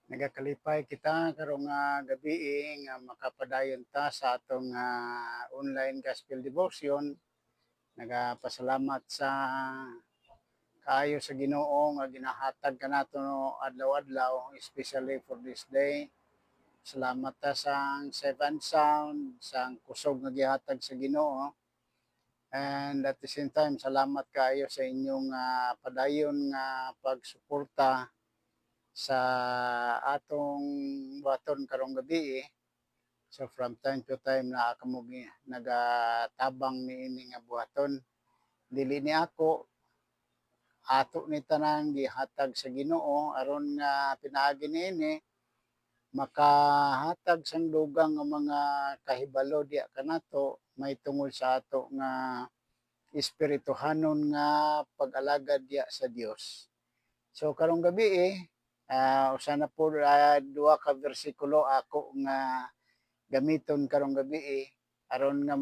Nagakalipay kita karong gabi nga makapadayon ta sa atong online gospel devotion. Nagapasalamat sa kaayo sa Ginoo nga ginahatag kanato adlaw-adlaw, especially for this day. Salamat ta sang seven sound, sang kusog nga gihatag sa Ginoo. And at the same time, salamat kaayo sa inyong padayon nga pagsuporta sa atong buhaton karong gabi. So from time to time na kamo nagatabang niini nga buhaton. Dili ni ako, ato ni tanan gihatag sa Ginoo aron nga pinaagi niini makahatag sang dugang nga mga kahibalo diya kanato may tungod sa ato nga espirituhanon nga pag-alagad diya sa Dios. So karong gabi usa na po duha ka bersikulo ako nga gamiton karong gabi aron nga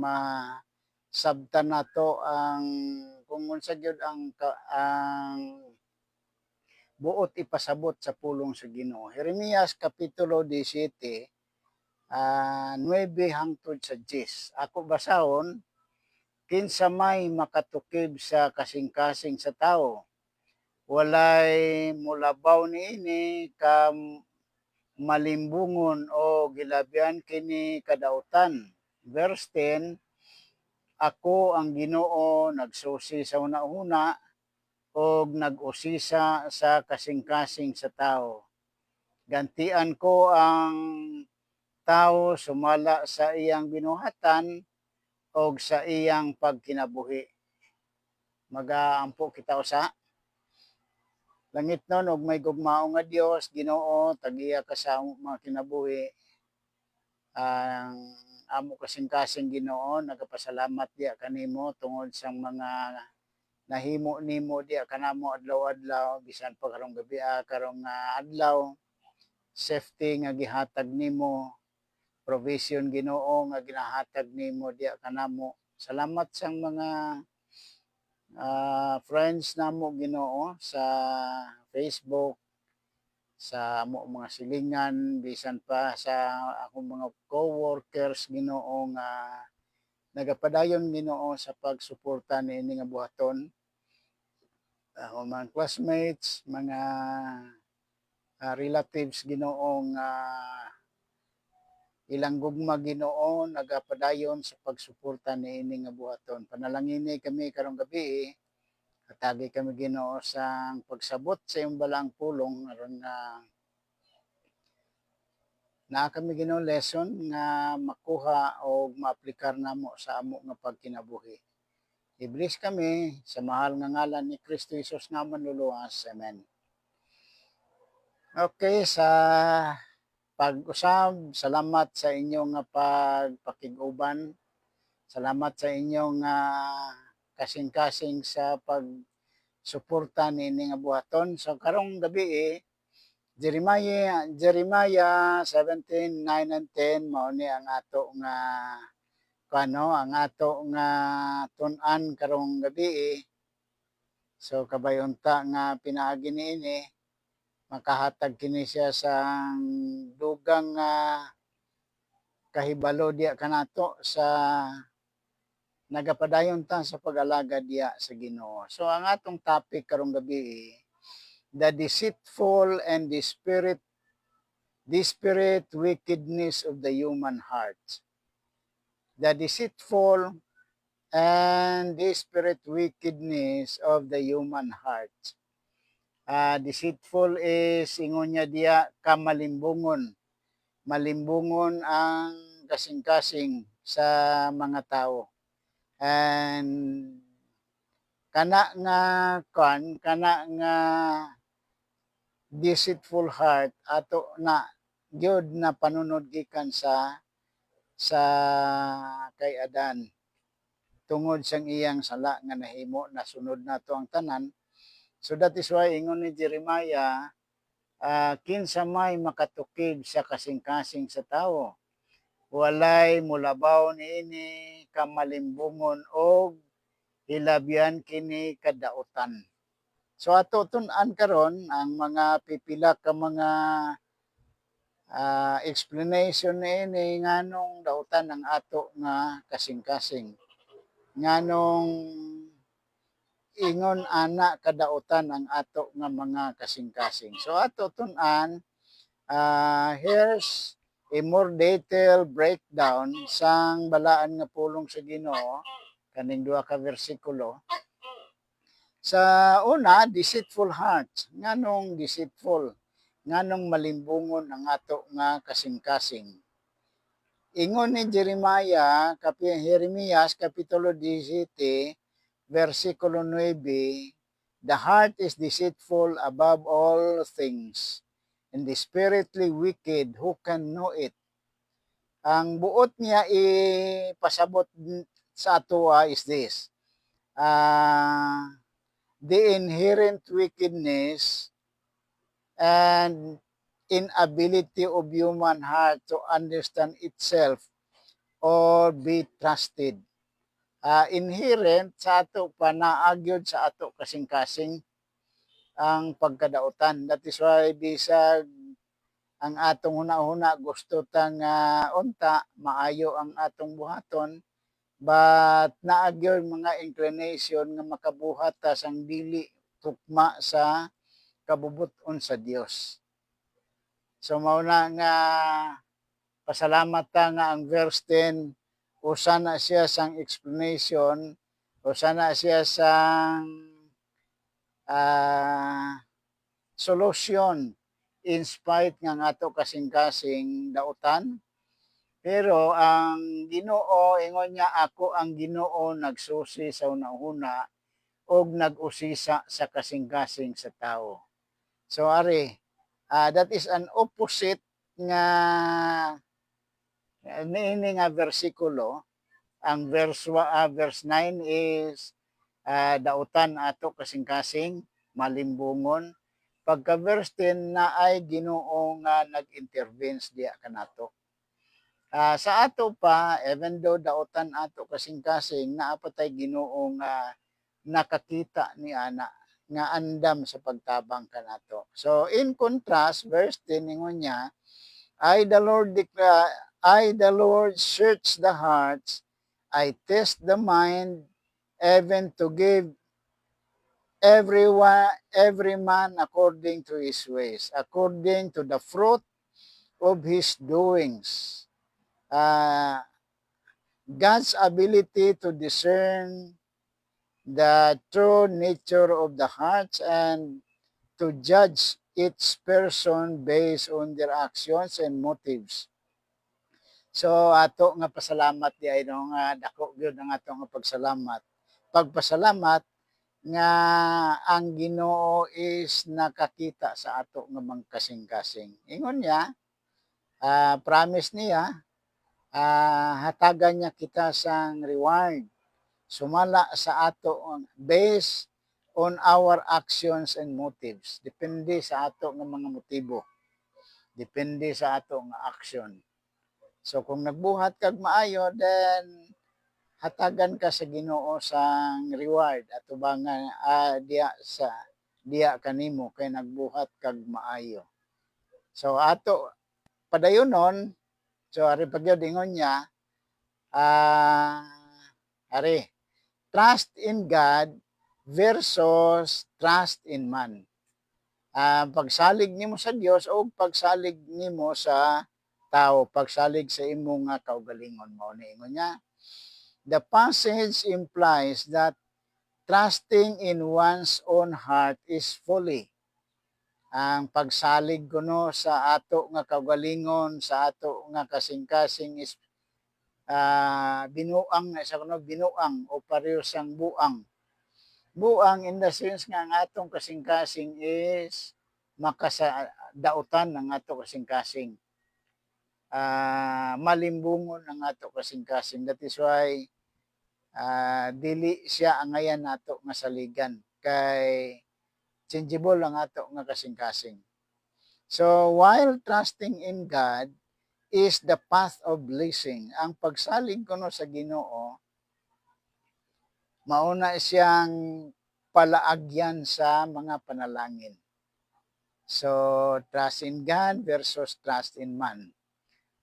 sabtan nato ang kung unsa gyud ang buot ipasabot sa pulong sa Ginoo. Jeremias kapitulo 17 9 hangtod sa 10. Ako basahon, kinsa may makatukib sa kasing-kasing sa tawo, walay mulabaw niini ka malimbungon o gilabihan kini kadautan. Verse 10, ako ang Ginoo nagsusi sa una-una og nag-usisa sa kasing-kasing sa tawo. Gantian ko ang tawo sumala sa iyang binuhatan og sa iyang pagkinabuhi. Magaampo kita usa. Langit nun og may gugmao nga Dios, Ginoo, tagiya ka sa mga kinabuhi. Ang amo kasing-kasing Ginoo, nagapasalamat diya kanimo tungod sa mga nahimo nimo diya kanamo adlaw-adlaw bisan pa karong gabi karong adlaw. Safety nga gihatag nimo, provision Ginoo nga ginahatag nimo diya kanamo. Salamat sang mga friends namo Ginoo sa Facebook, sa amo mga silingan, bisan pa sa akong mga co-workers Ginoo nga nagapadayon Ginoo sa pagsuporta niini nga buhaton. Akong mga classmates, mga relatives Ginoo nga ilang gugma Ginoo nagapadayon sa pagsuporta niini nga buhaton. Panalangini kami karong gabi, hatagi kami Ginoo sang pagsabot sa iyong balang pulong aron nga naa kami Ginoo lesson nga makuha o maaplikar namo sa amo nga pagkinabuhi. I-bless kami sa mahal nga ngalan ni Kristo Jesus nga manluluwas. Amen. Okay, sa pag-usab, salamat sa inyong pagpakig-uban. Salamat sa inyong kasing-kasing sa pagsuporta niini nga buhaton. So karong gabi Jeremiah 17:9 and 10 mao ni ang ato nga ang ato nga tun-an karong gabi. So kabayunta nga pinaagi niini makahatag kini siya sa dugang kahibalo diya kanato sa nagapadayon ta sa pag-alaga diya sa Ginoo. So ang atong topic karong gabi the deceitful and desperate wickedness of the human heart. The deceitful and desperate wickedness of the human heart. Deceitful is ingon niya diya kamalimbungon. Malimbungon ang kasing-kasing sa mga tao. And kana nga deceitful heart ato na gyud na panunod gikan sa kay Adan tungod sang iyang sala nga nahimo nasunod nato ang tanan. So that is why ingon ni Jeremiah, kinsa may makatukib sa kasing-kasing sa tawo, walay mulabaw niini kamalimbungon og hilabyan kini kadautan. So ato tun-an karon ang mga pipila ka mga explanation ini nganong dautan ang ato nga kasing-kasing. Nganong ingon ana kadautan ang ato nga mga kasing-kasing. So ato tun-an, here's a more detailed breakdown sang balaan nga pulong sa Ginoo kaning duha ka bersikulo. Sa una, deceitful hearts. Nganong deceitful? Nganong malimbungon ang ato nga kasing-kasing. Ingon ni Jeremias kapitulo 17, versikulo 9, the heart is deceitful above all things, and desperately wicked, who can know it? Ang buot niya ipasabot sa ato is this. The inherent wickedness and inability of human heart to understand itself or be trusted. Inherent sa ato panaagyod sa ato kasing-kasing ang pagkadautan. That is why bisag ang atong huna-huna gusto tang unta maayo ang atong buhaton, but naagyon mga inclination nga makabuhat ta sang dili tukma sa kabubuton sa Dios. So mao na nga pasalamat ta nga ang verse 10 usa na siya sang explanation, usa na siya sang solution in spite nga ato kasing-kasing dautan. Pero ang Ginoo ingon niya, ako ang Ginoo nagsusi sa una-una og nag-usisa sa kasing-kasing sa tao. So ari, that is an opposite nga niini nga bersikulo. Ang verse 9 is dautan ato kasing-kasing malimbungon. Pagka verse 10 na ay Ginoo nga nag-intervene diya kanato. Sa ato pa, even though dautan ato kasing-kasing, naapatay Ginoo nga nakakita ni ana nga andam sa pagtabang kanato. So in contrast, verse 10 ingon niya, I the Lord search the hearts, I test the mind, even to give every man according to his ways, according to the fruit of his doings. God's ability to discern the true nature of the hearts and to judge each person based on their actions and motives. So ato nga pasalamat di ay nga dako gyud ang ato nga pagsalamat. Pagpasalamat nga ang Ginoo is nakakita sa ato nga mga kasing-kasing. Ingon niya, promise niya, hatagan niya kita sang reward sumala sa ato based on our actions and motives. Depende sa ato nga mga motibo. Depende sa ato nga action. So kung nagbuhat kag maayo, then hatagan ka sa Ginoo sang reward at ubangan diya kanimo kay nagbuhat kag maayo. So ato padayonon, so ari pagyud ingon niya, ari trust in God versus trust in man. Pagsalig nimo sa Dios o pagsalig nimo sa tao, pagsalig sa imong kaugalingon mao ni ingon niya. The passage implies that trusting in one's own heart is folly. Ang pagsalig kuno sa ato nga kaugalingon, sa ato nga kasing-kasing is binuang sa kuno binuang o pareho sang buang. Buang in the sense nga ang atong kasing-kasing is makadautan ng ato kasing-kasing. Malimbungon ang ato kasing-kasing. That is why dili siya angayan nato nga saligan kay changeable ang ato nga kasing-kasing. So while trusting in God is the path of blessing, ang pagsalig kuno sa Ginoo mauna siyang palaagyan sa mga panalangin. So trust in God versus trust in man.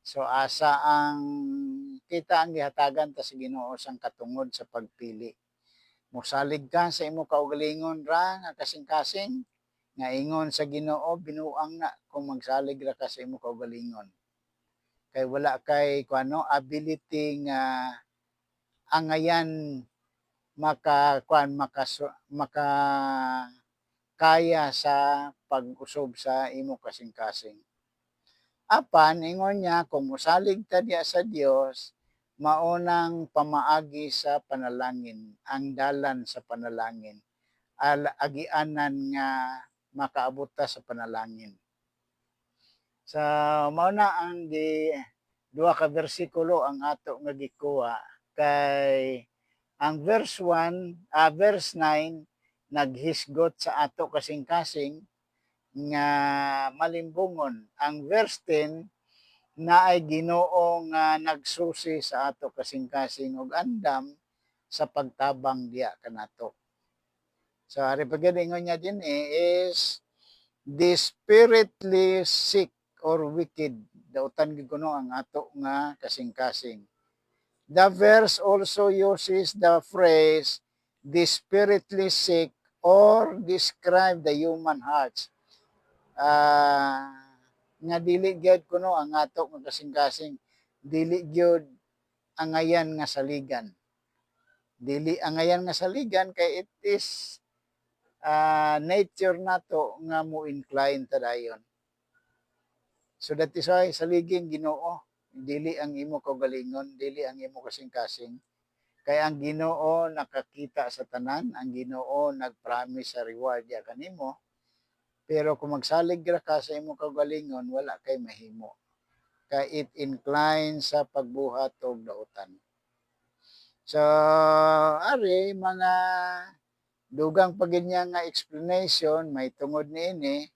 So asa ang kita ang gihatagan ta sa Ginoo sang katungod sa pagpili. Mosalig ka sa imo kaugalingon ra nga kasing-kasing nga ingon sa Ginoo binuang na kung magsalig ra ka sa imo kaugalingon. Kay wala kay kuano ability nga angayan maka kaya sa pag-usob sa imo kasing-kasing. Apan ingon niya kung mosalig ta diha sa Dios maunang pamaagi sa panalangin, ang dalan sa panalangin. Agianan nga makaabot ta sa panalangin. Sa mao na ang duha ka bersikulo ang ato nga gikuha kay ang verse 9 naghisgot sa ato kasing-kasing nga malimbungon. Ang verse 10 na ay Ginoo nga nagsusi sa ato kasing-kasing og andam sa pagtabang diya kanato. So ari pagdingon niya din is the spiritly sick or wicked. Dautan gid kuno ang ato nga kasing-kasing. The verse also uses the phrase the spiritually sick or describe the human hearts. Nga dili gyud kuno ang ato nga kasing-kasing dili gyud angayan nga saligan. Dili angayan nga saligan kay it is nature nato nga mo incline ta dayon. So that is why saliging Ginoo, dili ang imo kaugalingon, dili ang imo kasing-kasing. Kaya ang Ginoo nakakita sa tanan, ang Ginoo nagpromise sa reward ya kanimo. Pero kung magsalig ra ka sa imo kaugalingon, wala kay mahimo. Kay it incline sa pagbuhat og dautan. So, ari mga dugang pagid niya nga explanation, may tungod niini.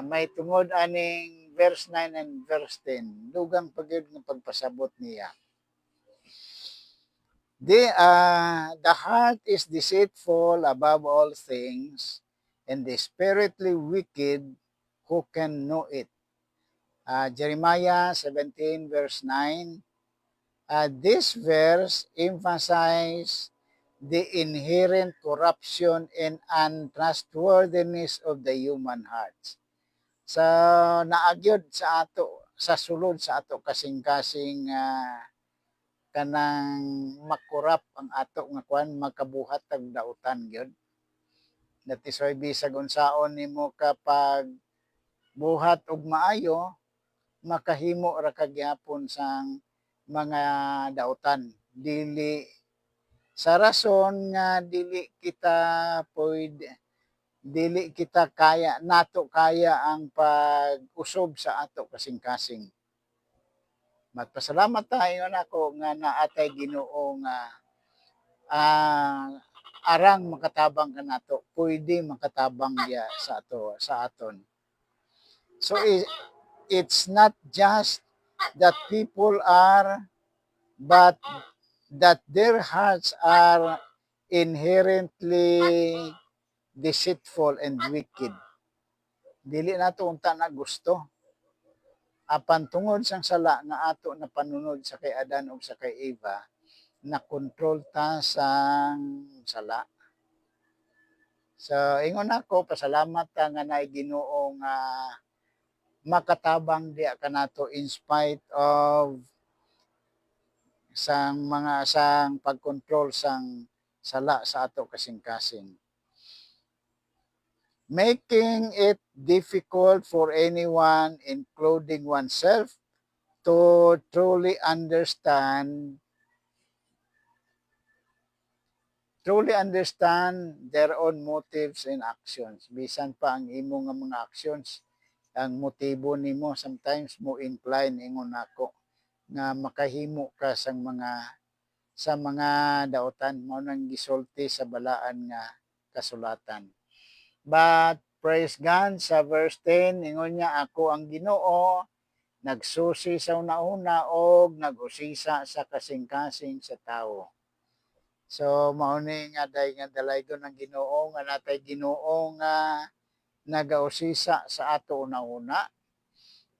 May tungod aning verse 9 and verse 10. Dugang pagid nga pagpasabot niya. The heart is deceitful above all things, and desperately wicked, who can know it? Jeremiah 17 verse 9. This verse emphasizes the inherent corruption and untrustworthiness of the human hearts. So naagyod sa ato sa sulod sa ato kasing-kasing kanang makurap ang ato nga kuan makabuhat tag dautan gyud. That is why bisag unsaon nimo kapag buhat og maayo makahimo ra ka gyapon sang mga dautan. Dili sa rason nga dili kita kaya nato kaya ang pag-usob sa ato kasing-kasing. Magpasalamat tayo nako nga naatay Ginoo nga arang makatabang kanato, pwede makatabang diya sa aton. So it's not just that people are, but that their hearts are inherently deceitful and wicked. Dili nato unta na gusto. Apan tungod sang sala nga ato na panunod sa kay Adan ug sa kay Eva, na control ta sang sala. So ingon ako pasalamat ta nga naay Ginoo nga makatabang diya kanato in spite of sang pagkontrol sang sala sa ato kasing-kasing. Making it difficult for anyone, including oneself, to truly understand their own motives and actions. Bisan pa ang imo nga mga actions, ang motibo nimo sometimes mo incline ingon nako nga makahimo ka sa mga dautan mao nang gisulti sa balaan nga kasulatan. But praise God sa verse 10 ingon niya ako ang Ginoo nagsusi sa una-una og nagusisa sa kasing-kasing sa tawo. So mao ni nga day nga dalaygon ng Ginoo nga natay Ginoo nga nagausisa sa ato una-una,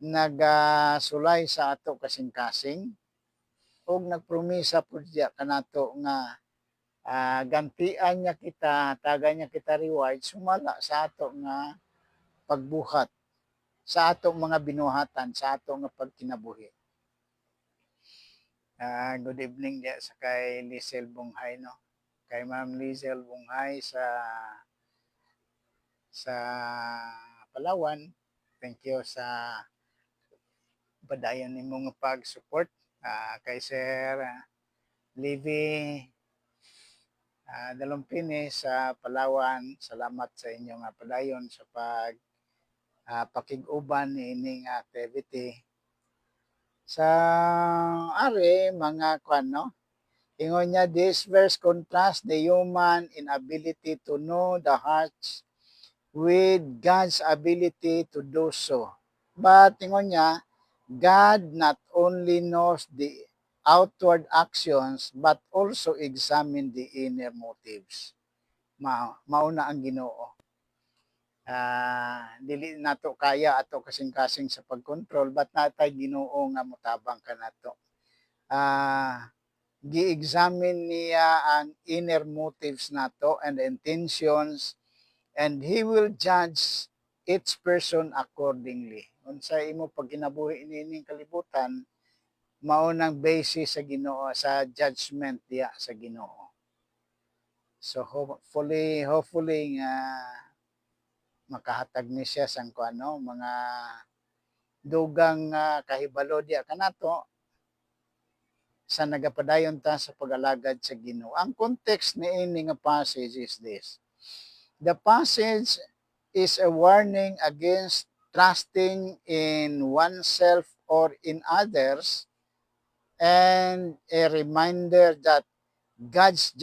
nagasulay sa ato kasing-kasing, ug nagpromisa pud diya kanato nga gantian niya kita, tagan niya kita reward sumala sa ato nga pagbuhat, sa ato mga binuhatan, sa ato nga pagkinabuhi. Good evening diya sa kay Lizel Bunghay, no? Kay Ma'am Lizel Bunghay sa Palawan. Thank you sa padayon nimong pag-support. Kay Sir Livy Dalumpini sa Palawan, salamat sa inyong padayon sa pakig-uban ining activity. Sa ari mga kwan, no? Ingon niya, this verse contrasts the human inability to know the hearts with God's ability to do so. But ingon niya, God not only knows the outward actions but also examine the inner motives. Mauna ang Ginoo. Dili nato kaya ato kasing-kasing sa pagkontrol but natay Ginoo nga motabang kanato. Gi-examine niya ang inner motives nato and intentions, and He will judge each person accordingly. Unsa imo pag kinabuhi nining kalibutan, mao nang basis sa Ginoo, sa judgment diya sa Ginoo. So hopefully nga makahatag ni siya sang kuano mga dugang kahibalo diya kanato sa nagapadayon ta sa pag-alagad sa Ginoo. Ang context ni ini nga passage is this. The passage is a warning against trusting in oneself or in others, and a reminder that God's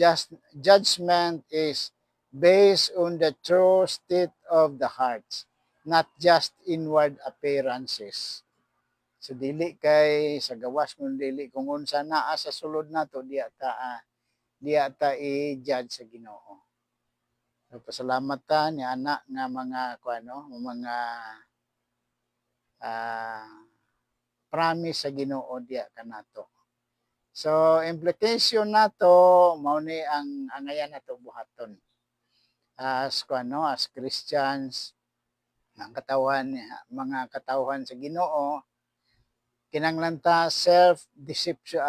judgment is based on the true state of the hearts, not just inward appearances. So dili kay sa gawas mo dili kung unsa naa sa sulod nato diya ta i-judge sa Ginoo. So, pasalamat ta ni anak nga mga mga promise sa Ginoo diya kanato. So implication nato mao ni ang angayan nato buhaton as Christians, mga katawhan sa Ginoo, kinahanglan ta self-deception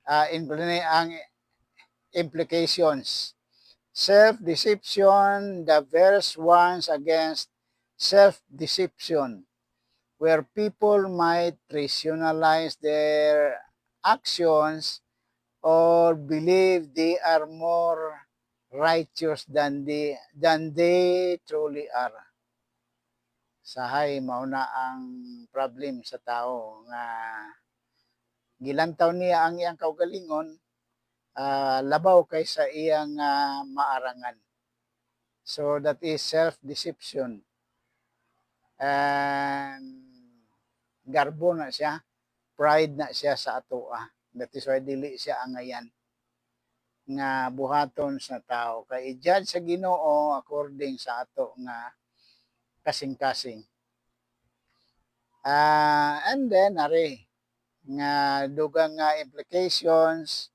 ang implications. Self-deception, the verse warns against self-deception, where people might rationalize their actions or believe they are more righteous than they truly are. Sahay mauna ang problem sa tao nga gilantaw niya ang iyang kaugalingon, labaw kaysa iyang maarangan. So that is self-deception. And garbo na siya, pride na siya sa atoa. That is why dili siya angayan nga buhaton sa tao. Kay i-judge sa Ginoo according sa ato nga kasing-kasing. And then ari nga dugang nga implications,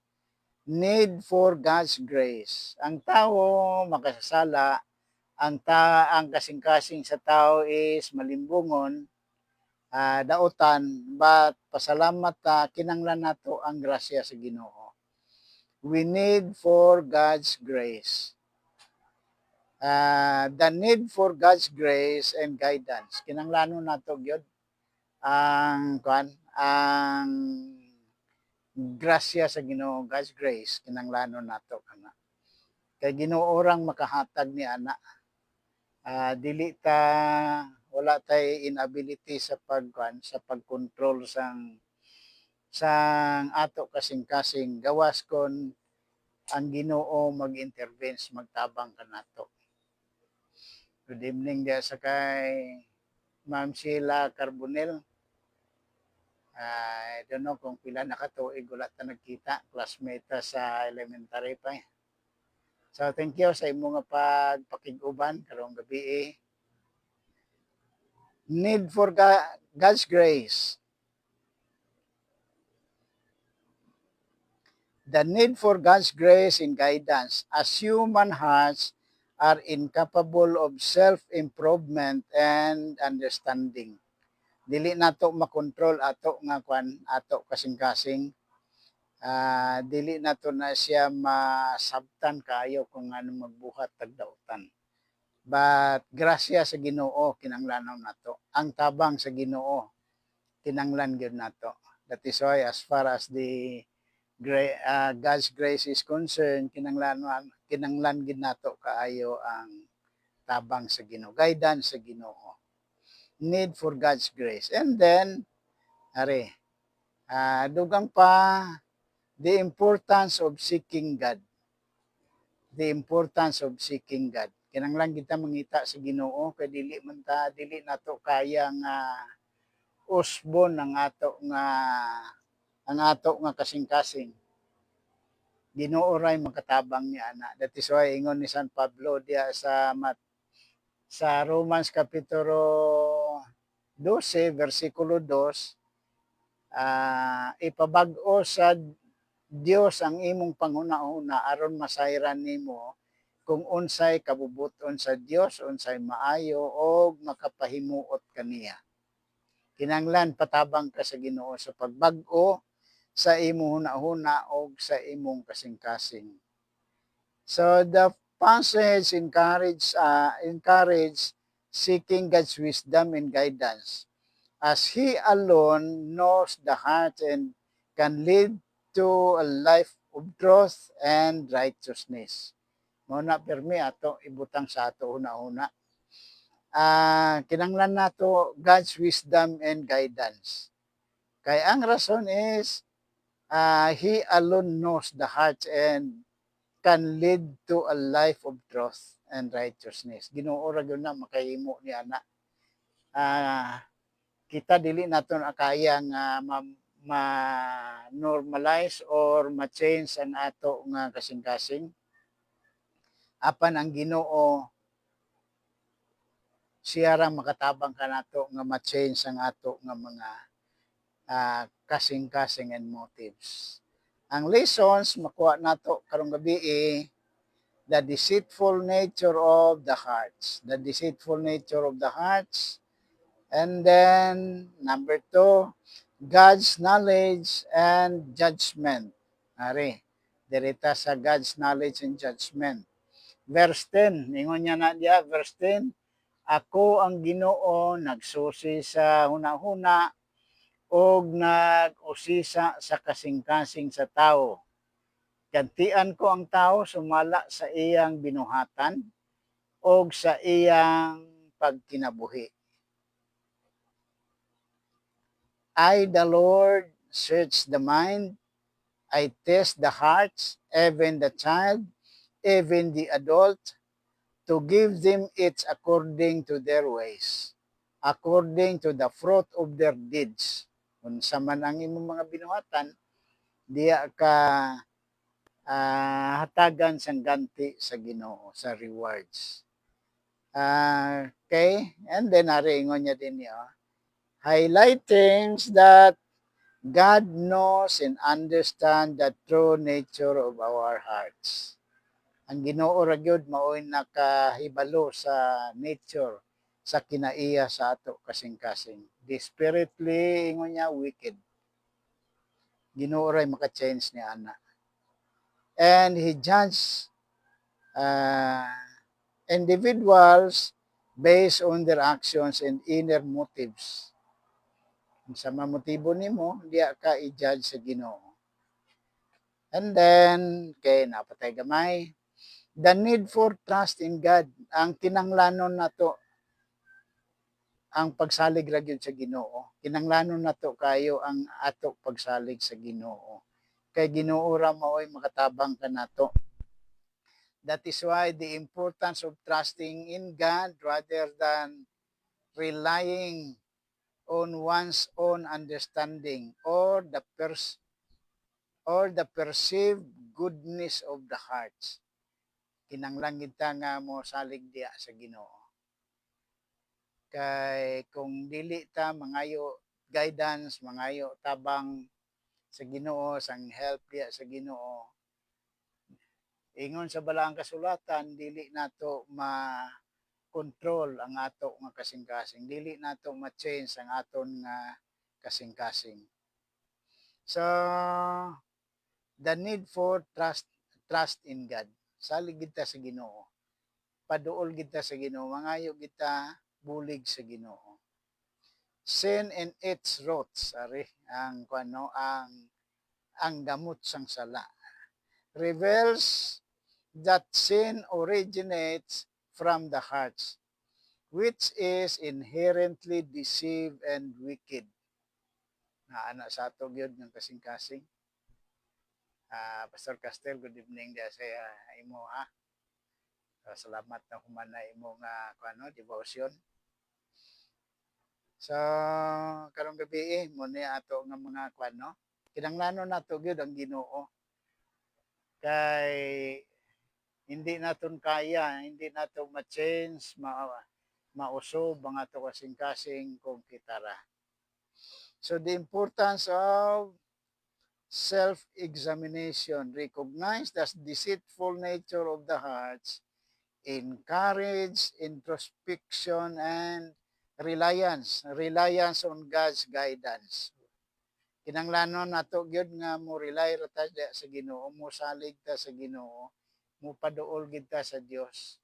need for God's grace. Ang tao makasasala, ang kasing-kasing sa tao is malimbungon, dautan, but pasalamat kinanglan nato ang grasya sa Ginoo. We need for God's grace. The need for God's grace and guidance. Kinanglanon nato gyud ang grasya sa Ginoo, God's grace kinanglanon nato kana. Kay Ginoo orang makahatag ni ana. Dili ta wala tay inability sa pagkontrol sang ato kasing-kasing gawas kon ang Ginoo mag-intervene, magtabang kanato. Good evening dia sa kay Ma'am Sheila Carbonel. I don't know kung pila na katuig wala ta nagkita, classmate ta sa elementary pa. So thank you sa imo nga pagpakig-uban karong gabi. Need for God's grace. The need for God's grace and guidance as human hearts are incapable of self-improvement and understanding. Dili nato makontrol ato nga kwan ato kasing-kasing. Dili nato na siya masabtan kayo kung ano magbuhat tagdautan. But grasya sa Ginoo kinahanglan nato. Ang tabang sa Ginoo kinahanglan gyud nato. That is why as far as the God's grace is concerned, kinanglan gid nato kaayo ang tabang sa Ginoo, guidance sa Ginoo. Need for God's grace. And then, dugang pa, the importance of seeking God. The importance of seeking God. Kinanglan kita mangita sa Ginoo kay dili nato kaya nga usbon ang ato nga kasing-kasing. Ginoo ray makatabang niya ana. That is why ingon ni San Pablo diya sa Romans kapitulo 12 versikulo 2, ipabag-o sa Dios ang imong panghuna-huna aron masayran nimo kung unsay kabubuton sa Dios, unsay maayo o makapahimuot kaniya. Kinanglan patabang ka sa Ginoo sa pagbag-o sa imong huna-huna o sa imong kasing-kasing. So the passage encourage seeking God's wisdom and guidance as He alone knows the heart and can lead to a life of truth and righteousness. Muna permi ato ibutang sa ato una-una. Kinanglan nato God's wisdom and guidance. Kay ang rason is He alone knows the heart and can lead to a life of truth and righteousness. Ginoo ra gyud na makahimo ni ana. Kita dili naton akaya nga ma-normalize or ma-change ang ato nga kasing-kasing. Apan ang Ginoo siya ra makatabang kanato nga ma-change ang ato nga mga kasing-kasing and motives. Ang lessons makuha nato karong gabi the deceitful nature of the hearts. The deceitful nature of the hearts. And then, number 2, God's knowledge and judgment. Dirita sa God's knowledge and judgment. Verse 10, ingon niya na diya, verse 10, ako ang Ginoo nagsusi sa hunahuna o nag-usisa sa kasing-kasing sa tao. Gantian ko ang tao sumala sa iyang binuhatan o sa iyang pagkinabuhi. I, the Lord, search the mind. I test the hearts, even the child, even the adult, to give them each according to their ways, according to the fruit of their deeds. Kung sa man ang imong mga binuhatan, diya ka hatagan sang ganti sa Ginoo, sa rewards. Okay, and then ingon niya din niya, highlighting that God knows and understands the true nature of our hearts. Ang Ginoo ra gyud mao'y nakahibalo sa nature sa kinaiya sa ato kasing-kasing. Desperately ingon niya wicked. Ginoo ra maka-change ni ana. And He judges individuals based on their actions and inner motives. Kung sa mamotibo nimo, diya ka i-judge sa Ginoo. And then, napatay gamay, the need for trust in God. Ang kinanglanon nato ang pagsalig ra gyud sa Ginoo. Kinanglanon nato kayo ang ato pagsalig sa Ginoo. Kay Ginoo ra mao'y makatabang kanato. That is why the importance of trusting in God rather than relying on one's own understanding or the perceived goodness of the hearts. Kinanglan kita nga mo salig diya sa Ginoo. Kay kung dili ta mangayo guidance, mangayo tabang sa Ginoo, sang help diya sa Ginoo, ingon sa balaang kasulatan dili nato ma-control ang ato nga kasing-kasing, dili nato ma-change ang aton nga kasing-kasing. So, the need for trust in God. Salig kita sa Ginoo. Paduol kita sa Ginoo, mangayo kita bulig sa Ginoo. Sin and its roots, ari ang kuno ang gamot sang sala. Reveals that sin originates from the heart, which is inherently deceived and wicked. Naana sa ato gyud ng kasing-kasing. Pastor Castel, good evening dia sa imo ha. Salamat na humana imo nga kuno devotion. So karong gabi mo ni ato nga mga kuno. Kinahanglanon nato gyud ang Ginoo. Kay hindi naton kaya, hindi nato ma-change, mausob ang ato kasing-kasing kung kitara. So the importance of self-examination, recognize the deceitful nature of the hearts, encourage introspection and reliance on God's guidance. Kinahanglanon nato gyud nga mo rely ra ta sa Ginoo, mo salig ta sa Ginoo, mo paduol gid ta sa Dios.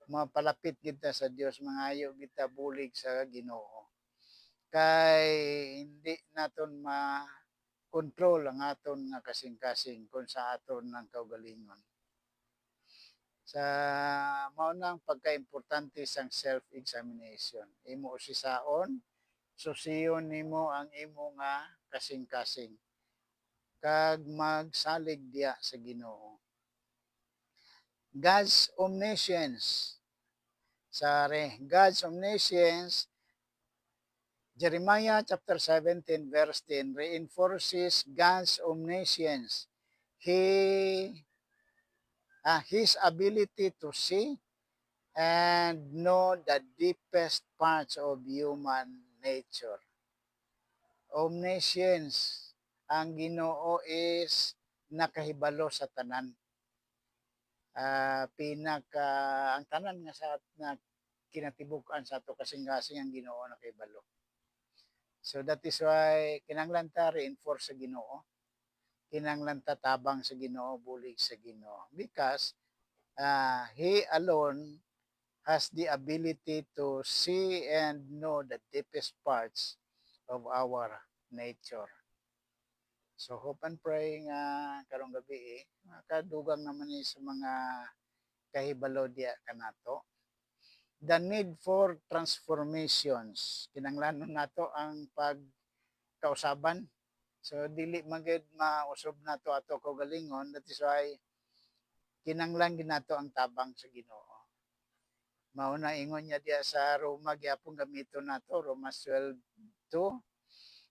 Mapalapit gid ta sa Dios, mangayo gid ta bulig sa Ginoo. Kay hindi naton ma-control ang aton nga kasing-kasing kung sa aton ng kaugalingon. Sa mao nang pagka-importante sang self-examination. Imo usisaon, susiyon nimo ang imo nga kasing-kasing kag magsalig diya sa Ginoo. God's omniscience. God's omniscience, Jeremiah chapter 17 verse 10 reinforces God's omniscience. His ability to see and know the deepest parts of human nature. Omniscience. Ang Ginoo is nakahibalo sa tanan. Ang tanan nga sa na kinatibuk-an sa ato kasing-kasing ang Ginoo nakahibalo. So that is why kinahanglan ta reinforce sa Ginoo. Kinahanglan ta tabang sa Ginoo, bulig sa Ginoo. Because He alone has the ability to see and know the deepest parts of our nature. So hope and pray nga karong gabi makadugang naman ni sa mga kahibalo diya kanato. The need for transformations. Kinahanglanon nato ang pagkausaban. So dili magid mausob nato ato kaugalingon, that is why kinahanglan gid nato ang tabang sa Ginoo. Mao na ingon niya diya sa Roma gyapon gamiton nato Romans 12:2.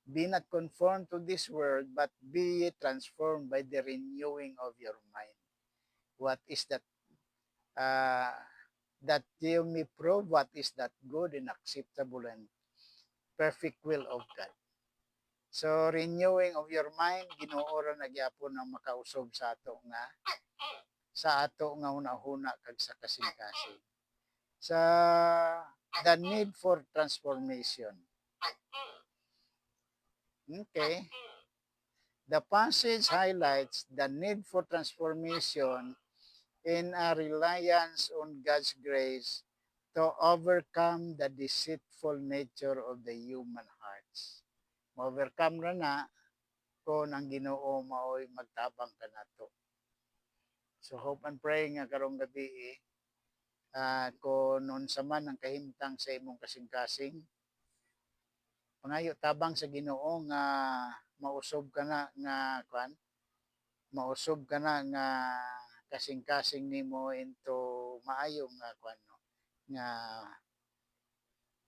Be not conformed to this world, but be transformed by the renewing of your mind. What is that? That you may prove what is that good and acceptable and perfect will of God. So, renewing of your mind, Ginoo ra na gyapon ang makausob sa ato nga hunahuna kag sa kasing-kasing. Sa the need for transformation. Okay. The passage highlights the need for transformation in a reliance on God's grace to overcome the deceitful nature of the human hearts. Ma-overcome ra na kung ang Ginoo mao'y magtabang kanato. So hope and pray nga karong gabi kung unsa man ang kahimtang sa imong kasing-kasing, pangayo tabang sa Ginoo nga mausob ka na nga kasing-kasing nimo into maayong nga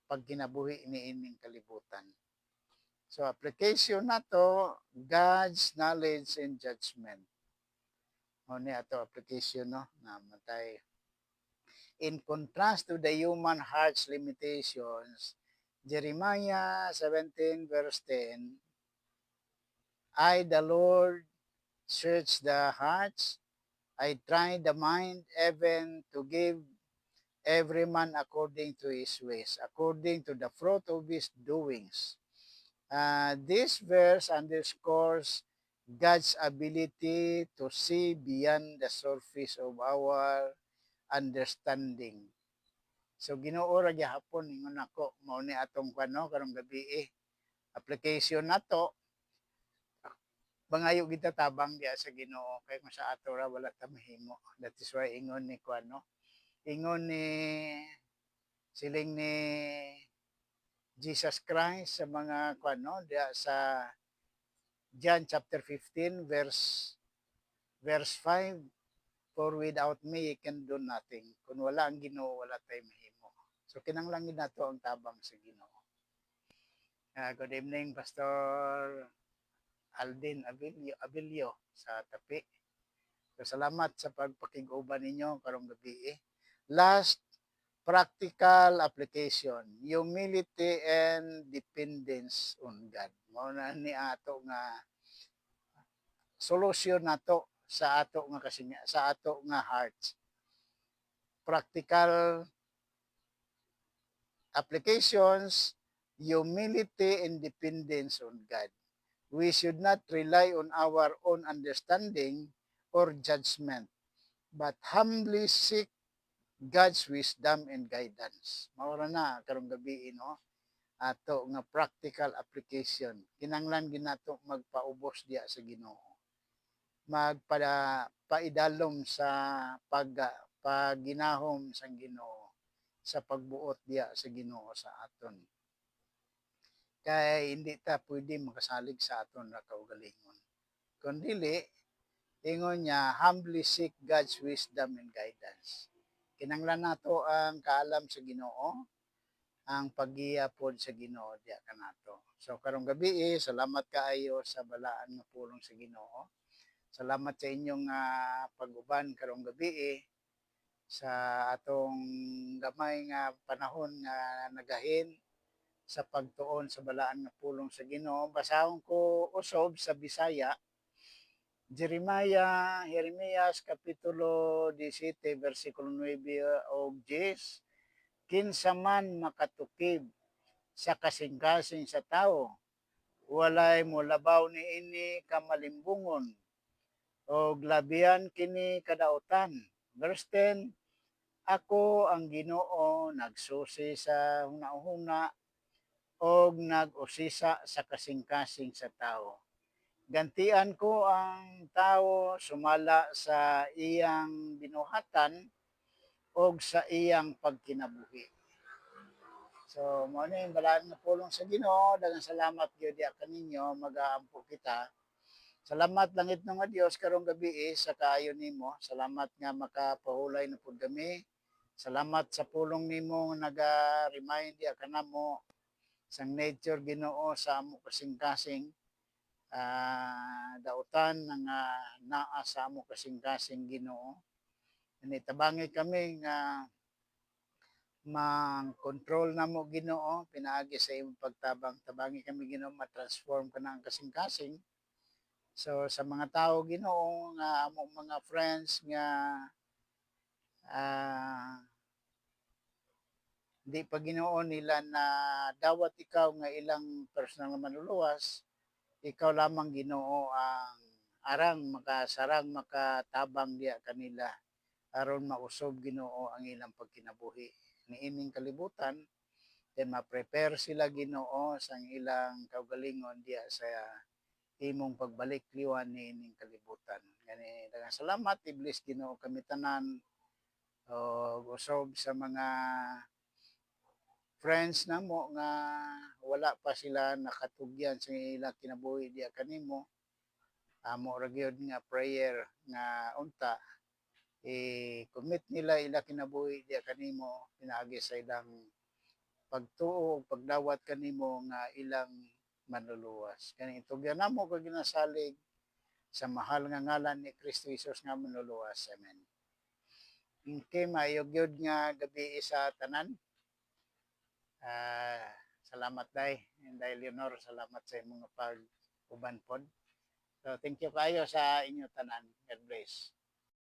pagkinabuhi ni ining kalibutan. So application nato God's knowledge and judgment. Mo ni ato application no na matay In contrast to the human heart's limitations, Jeremiah 17 verse 10, I, the Lord, search the hearts, I try the mind, even to give every man according to his ways, according to the fruit of his doings. This verse underscores God's ability to see beyond the surface of our understanding. So Ginoo ra gyapon ingon ako mao ni atong kano karong gabi application nato bangayo kita tabang diya sa Ginoo kay kung sa ato ra wala ta mahimo. That is why ingon ni kuano ingon ni siling ni Jesus Christ sa mga kuano diya sa John chapter 15 verse 5, for without me you can do nothing. Kung wala ang Ginoo wala tay mahimo. So kinahanglan nato ang tabang sa Ginoo. Good evening, Pastor Aldin Abilio sa Tapi. So, salamat sa pagpakig-uban ninyo karong gabi. Last, practical application. Humility and dependence on God. Mao na ni ato nga solusyon nato sa ato nga sa ato nga hearts. Practical applications, humility and dependence on God. We should not rely on our own understanding or judgment, but humbly seek God's wisdom and guidance. Maura na karong gabi no ato nga practical application. Kinanglan ginato magpaubos diya sa Ginoo. Magpada paidalom sa paginahom sa Ginoo sa pagbuot diya sa Ginoo sa aton. Kay hindi ta pwede makasalig sa aton ra kaugalingon. Kundili ingon niya, humbly seek God's wisdom and guidance. Kinanglan nato ang kaalam sa Ginoo, ang paggiya pod sa Ginoo diya kanato. So karong gabi salamat kaayo sa balaan nga pulong sa Ginoo. Salamat sa inyong pag-uban karong gabi sa atong gamay nga panahon nga nagahin sa pagtuon sa balaan nga pulong sa Ginoo. Basahon ko usob sa Bisaya. Jeremias kapitulo 17 versikulo 9 og 10. Kinsa man makatukib sa kasing-kasing sa tao, walay molabaw niini kamalimbungon og labihan kini kadautan. Verse 10, ako ang Ginoo nagsusi sa hunahuna og nag-usisa sa kasing-kasing sa tao. Gantian ko ang tao sumala sa iyang binuhatan og sa iyang pagkinabuhi. So, mo ni balaan nga pulong sa Ginoo, daghang salamat gyud kaninyo, mag-aampo kita. Salamat langit nga Dios karong gabi sa kaayo nimo. Salamat nga makapahulay na pud kami. Salamat sa pulong nimo nga naga-remind ya kanamo sang nature Ginoo sa amo kasing-kasing dautan nga naa sa amo kasing-kasing Ginoo. Nitabangi kami nga mang-control na mo Ginoo pinaagi sa imong pagtabang. Tabangi kami Ginoo ma-transform ka na ang kasing-kasing. So sa mga tao Ginoo nga among mga friends nga di pa Ginoo nila na dawat ikaw nga ilang personal nga manluluwas, ikaw lamang Ginoo ang arang makasarang makatabang diya kanila aron mausob Ginoo ang ilang pagkinabuhi niining kalibutan, then ma-prepare sila Ginoo sa ilang kaugalingon diya sa imong pagbalik liwan niining kalibutan. Gani daghang salamat, i-bless Ginoo kami tanan o usob sa mga friends namo nga wala pa sila nakatugyan sa ilang kinabuhi diya kanimo. Amo ra gyud nga prayer nga unta commit nila ila kinabuhi diya kanimo pinaagi sa ilang pagtuo ug pagdawat kanimo nga ilang manluluwas. Kani itugyan namo kag ginasalig sa mahal nga ngalan ni Kristo Jesus nga manluluwas. Amen. Okay, maayog gyud nga gabi sa tanan. Ah, salamat day. Inday Leonor, salamat sa imong pag-uban pod. So thank you kayo sa inyo tanan. God bless.